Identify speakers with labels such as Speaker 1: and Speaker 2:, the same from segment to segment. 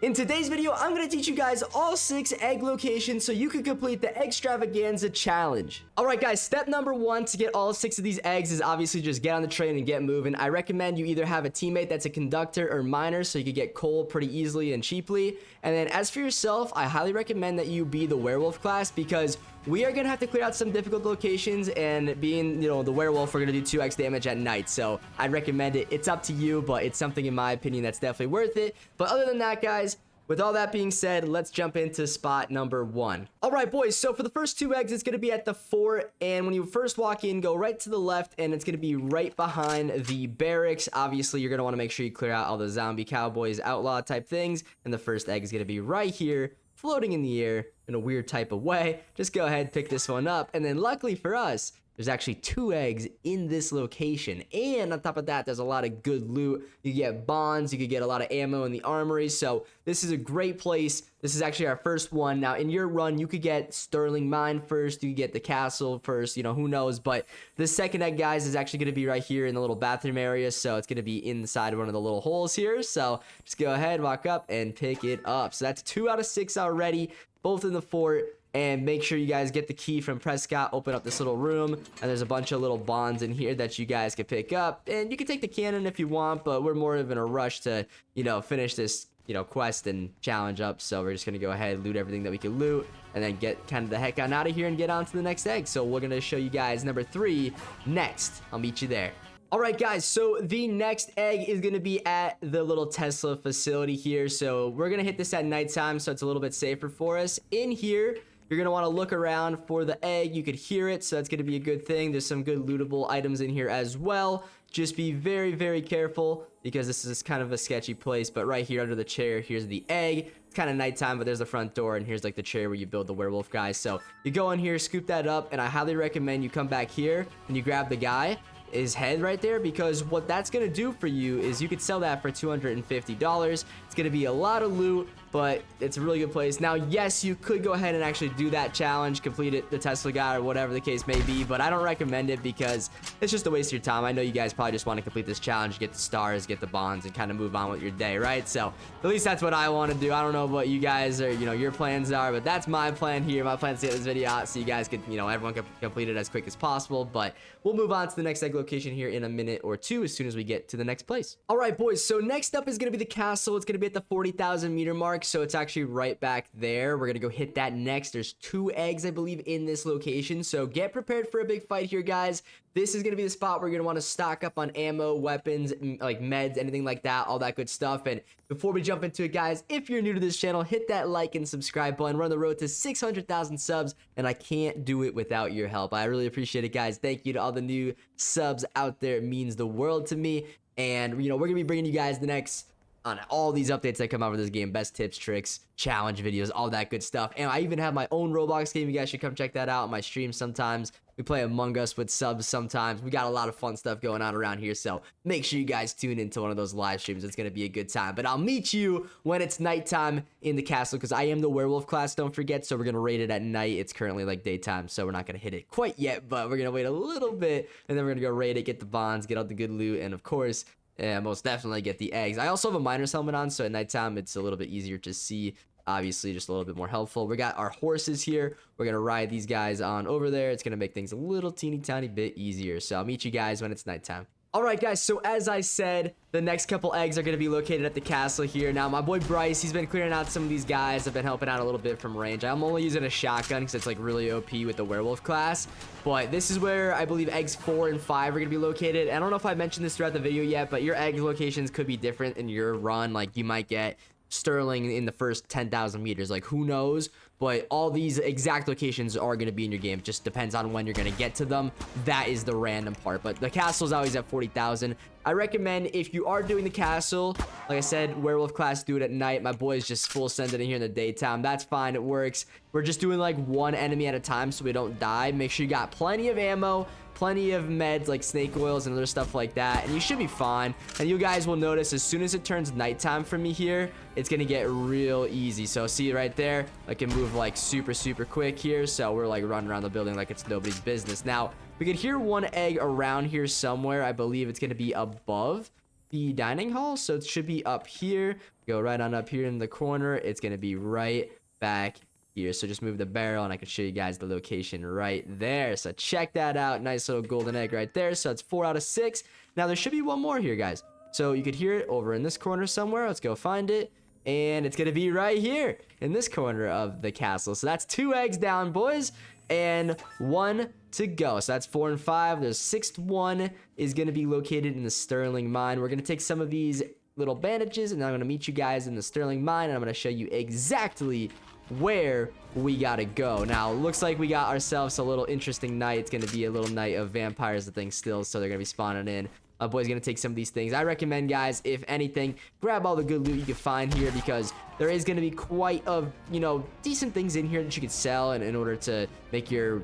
Speaker 1: In today's video, I'm going to teach you guys all 6 egg locations so you can complete the Eggstravaganza challenge. Alright guys, step number 1 to get all 6 of these eggs is obviously just get on the train and get moving. I recommend you either have a teammate that's a conductor or miner so you can get coal pretty easily and cheaply. And then as for yourself, I highly recommend that you be the werewolf class because we are going to have to clear out some difficult locations, and being, the werewolf, we're going to do 2x damage at night. So I'd recommend it. It's up to you, but it's something in my opinion that's definitely worth it. But other than that, guys, with all that being said, let's jump into spot number 1. All right, boys, so for the first 2 eggs, it's going to be at the fort, and when you first walk in, go right to the left, and it's going to be right behind the barracks. Obviously, you're going to want to make sure you clear out all the zombie cowboys, outlaw type things, and the first egg is going to be right here, floating in the air in a weird type of way. Just go ahead, pick this one up, and then luckily for us, there's actually 2 eggs in this location. And on top of that, there's a lot of good loot. You get bonds, you could get a lot of ammo in the armory. So this is a great place. This is actually our first one. Now, in your run, you could get Sterling Mine first. You could get the castle first. Who knows? But the second egg, guys, is actually going to be right here in the little bathroom area. So it's going to be inside one of the little holes here. So just go ahead, walk up, and pick it up. So that's 2 out of 6 already, both in the fort. And make sure you guys get the key from Prescott, open up this little room, and there's a bunch of little bonds in here that you guys can pick up. And you can take the cannon if you want, but we're more of in a rush to, finish this, quest and challenge up. So we're just going to go ahead, loot everything that we can loot, and then get kind of the heck on out of here and get on to the next egg. So we're going to show you guys number 3 next. I'll meet you there. Alright guys, so the next egg is going to be at the little Tesla facility here. So we're going to hit this at nighttime so it's a little bit safer for us. In here, you're going to want to look around for the egg. You could hear it, so that's going to be a good thing. There's some good lootable items in here as well. Just be very, very careful because this is kind of a sketchy place. But right here under the chair, here's the egg. It's kind of nighttime, but there's the front door, and here's like the chair where you build the werewolf guy. So you go in here, scoop that up, and I highly recommend you come back here and you grab the guy, his head right there, because what that's gonna do for you is you could sell that for $250. It's gonna be a lot of loot, but it's a really good place. Now, yes, you could go ahead and actually do that challenge, complete it, the Tesla guy, or whatever the case may be, but I don't recommend it because it's just a waste of your time. I know you guys probably just want to complete this challenge, get the stars, get the bonds, and kind of move on with your day, right? So at least that's what I want to do. I don't know what you guys or your plans are, but that's my plan here. My plan is to get this video out so you guys could, everyone can complete it as quick as possible. But we'll move on to the next egg location here in a minute or two as soon as we get to the next place. All right, boys. So next up is gonna be the castle. It's gonna be at the 40,000 meter mark, so it's actually right back there. We're gonna go hit that next. There's 2 eggs, I believe, in this location, so get prepared for a big fight here, guys. This is gonna be the spot where you're gonna want to stock up on ammo, weapons, like meds, anything like that, all that good stuff. And before we jump into it, guys, if you're new to this channel, hit that like and subscribe button. We're on the road to 600,000 subs, and I can't do it without your help. I really appreciate it, guys. Thank you to all the new subs out there. It means the world to me. And we're gonna be bringing you guys the next on all these updates that come out of this game, best tips, tricks, challenge videos, all that good stuff. And I even have my own Roblox game. You guys should come check that out on my stream sometimes. We play Among Us with subs sometimes. We got a lot of fun stuff going on around here, so make sure you guys tune into one of those live streams. It's going to be a good time. But I'll meet you when it's nighttime in the castle because I am the werewolf class, don't forget. So we're going to raid it at night. It's currently like daytime, so we're not going to hit it quite yet, but we're going to wait a little bit, and then we're going to go raid it, get the bonds, get all the good loot, and of course, most definitely get the eggs. I also have a miner's helmet on, so at nighttime it's a little bit easier to see. Obviously, just a little bit more helpful. We got our horses here. We're going to ride these guys on over there. It's going to make things a little teeny tiny bit easier. So I'll meet you guys when it's nighttime. All right, guys, so as I said, the next couple eggs are going to be located at the castle here. Now, my boy Bryce, he's been clearing out some of these guys. I've been helping out a little bit from range. I'm only using a shotgun because it's like really OP with the werewolf class. But this is where I believe eggs 4 and 5 are going to be located. I don't know if I mentioned this throughout the video yet, but your egg locations could be different in your run. Like, you might get Sterling in the first 10,000 meters, like who knows, but all these exact locations are going to be in your game. It just depends on when you're going to get to them. That is the random part, but the castle is always at 40,000. I recommend if you are doing the castle, like I said, werewolf class, do it at night. My boys just full send it in here in the daytime. That's fine, it works. We're just doing like one enemy at a time so we don't die. Make sure you got plenty of ammo, plenty of meds like snake oils and other stuff like that, and you should be fine. And you guys will notice as soon as it turns nighttime for me here, it's gonna get real easy. So see right there, I can move like super quick here. So we're like running around the building like it's nobody's business. Now we could hear one egg around here somewhere. I believe it's gonna be above the dining hall, so it should be up here. Go right on up here in the corner. It's gonna be right back here. So just move the barrel and I can show you guys the location right there. So check that out. Nice little golden egg right there. So it's 4 out of 6. Now there should be one more here, guys. So you could hear it over in this corner somewhere. Let's go find it. And it's gonna be right here in this corner of the castle. So that's 2 eggs down, boys, and 1 to go. So that's 4 and 5. The 6th one is gonna be located in the Sterling Mine. We're gonna take some of these little bandages, and I'm gonna meet you guys in the Sterling Mine, and I'm gonna show you exactly where we gotta go. Now, looks like we got ourselves a little interesting night. It's gonna be a little night of vampires and things still, so they're gonna be spawning in. Boy's gonna take some of these things. I recommend, guys, if anything, grab all the good loot you can find here, because there is gonna be quite of, decent things in here that you could sell in order to make your,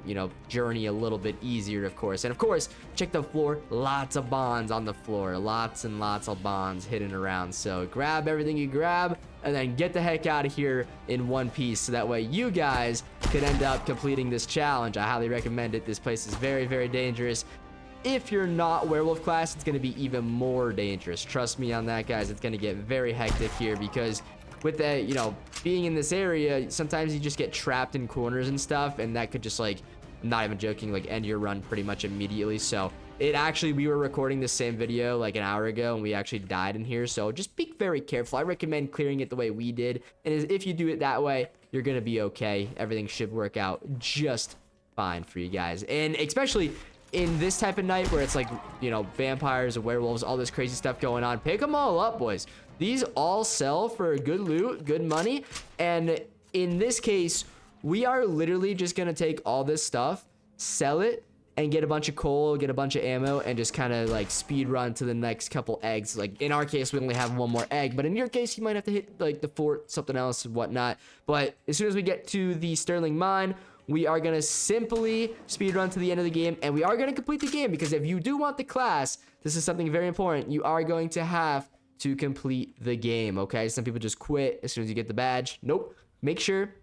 Speaker 1: journey a little bit easier, of course. And of course, check the floor. Lots of bonds on the floor. Lots and lots of bonds hidden around. So grab everything you grab, and then get the heck out of here in one piece, so that way you guys could end up completing this challenge. I highly recommend it. This place is very, very dangerous. If you're not werewolf class, it's going to be even more dangerous. Trust me on that, guys. It's going to get very hectic here, because with the, being in this area, sometimes you just get trapped in corners and stuff, and that could just, not even joking, end your run pretty much immediately. So we were recording the same video like an hour ago, and we actually died in here. So just be very careful. I recommend clearing it the way we did, and if you do it that way, you're going to be okay. Everything should work out just fine for you guys. And especially in this type of night where it's vampires and werewolves, all this crazy stuff going on, pick them all up, boys. These all sell for good loot, good money. And in this case, we are literally just gonna take all this stuff, sell it, and get a bunch of coal, get a bunch of ammo, and just kind of speed run to the next couple eggs. In our case, we only have one more egg, but in your case, you might have to hit the fort, something else and whatnot. But as soon as we get to the Sterling Mine, we are going to simply speed run to the end of the game, and we are going to complete the game, because if you do want the class, this is something very important. You are going to have to complete the game, okay? Some people just quit as soon as you get the badge. Nope. Make sure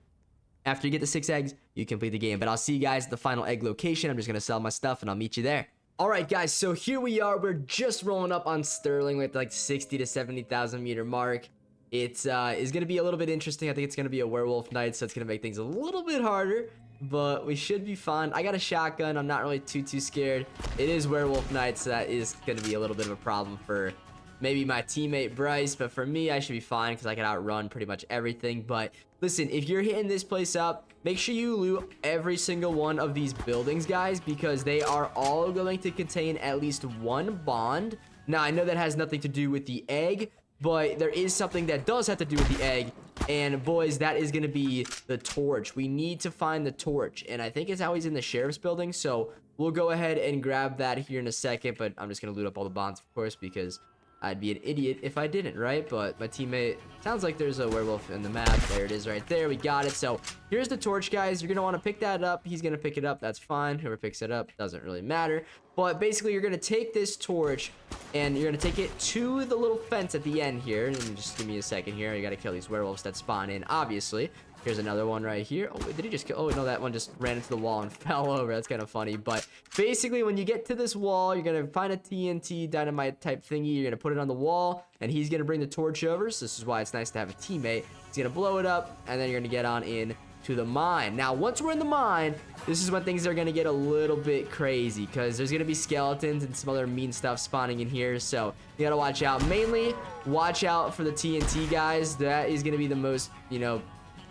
Speaker 1: after you get the 6 eggs, you complete the game. But I'll see you guys at the final egg location. I'm just going to sell my stuff, and I'll meet you there. All right, guys, so here we are. We're just rolling up on Sterling with 60 to 70,000 meter mark. It is going to be a little bit interesting. I think it's going to be a werewolf night, so it's going to make things a little bit harder, but we should be fine. I got a shotgun. I'm not really too scared. It is werewolf night, so that is going to be a little bit of a problem for maybe my teammate Bryce, but for me, I should be fine, because I can outrun pretty much everything. But listen, if you're hitting this place up, make sure you loot every single one of these buildings, guys, because they are all going to contain at least one bond. Now, I know that has nothing to do with the egg, but there is something that does have to do with the egg, and boys, that is going to be the torch. We need to find the torch, and I think it's always in the sheriff's building, so we'll go ahead and grab that here in a second. But I'm just going to loot up all the bonds, of course, because I'd be an idiot if I didn't, right? But my teammate, sounds like there's a werewolf in the map. There it is right there. We got it. So here's the torch, guys. You're going to want to pick that up. He's going to pick it up. That's fine. Whoever picks it up, doesn't really matter. But basically, you're going to take this torch, and you're going to take it to the little fence at the end here. And just give me a second here. You got to kill these werewolves that spawn in, obviously. Here's another one right here. Oh, wait, did he just kill? Oh, no, that one just ran into the wall and fell over. That's kind of funny. But basically, when you get to this wall, you're going to find a TNT dynamite type thingy. You're going to put it on the wall, and he's going to bring the torch over. So this is why it's nice to have a teammate. He's going to blow it up, and then you're going to get on in to the mine. Now, once we're in the mine, this is when things are going to get a little bit crazy, because there's going to be skeletons and some other mean stuff spawning in here. So you got to watch out. Mainly, watch out for the TNT, guys. That is going to be the most,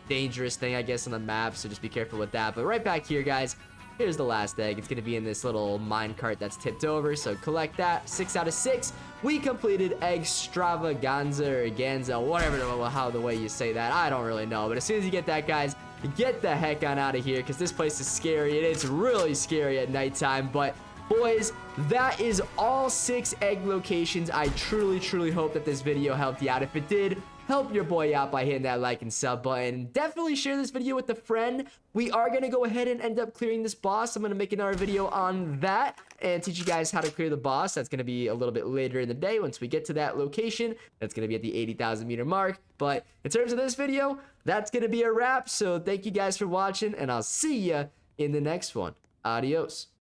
Speaker 1: dangerous thing, I guess, on the map, so just be careful with that. But right back here, guys, here's the last egg. It's gonna be in this little mine cart that's tipped over, so collect that. 6 out of 6. We completed Eggstravaganza or Ganza, whatever the way you say that, I don't really know. But as soon as you get that, guys, get the heck on out of here, because this place is scary, and it's really scary at nighttime. But boys, that is all 6 egg locations. I truly hope that this video helped you out. If it did, help your boy out by hitting that like and sub button. Definitely share this video with a friend. We are going to go ahead and end up clearing this boss. I'm going to make another video on that and teach you guys how to clear the boss. That's going to be a little bit later in the day once we get to that location. That's going to be at the 80,000 meter mark. But in terms of this video, that's going to be a wrap. So thank you guys for watching, and I'll see ya in the next one. Adios.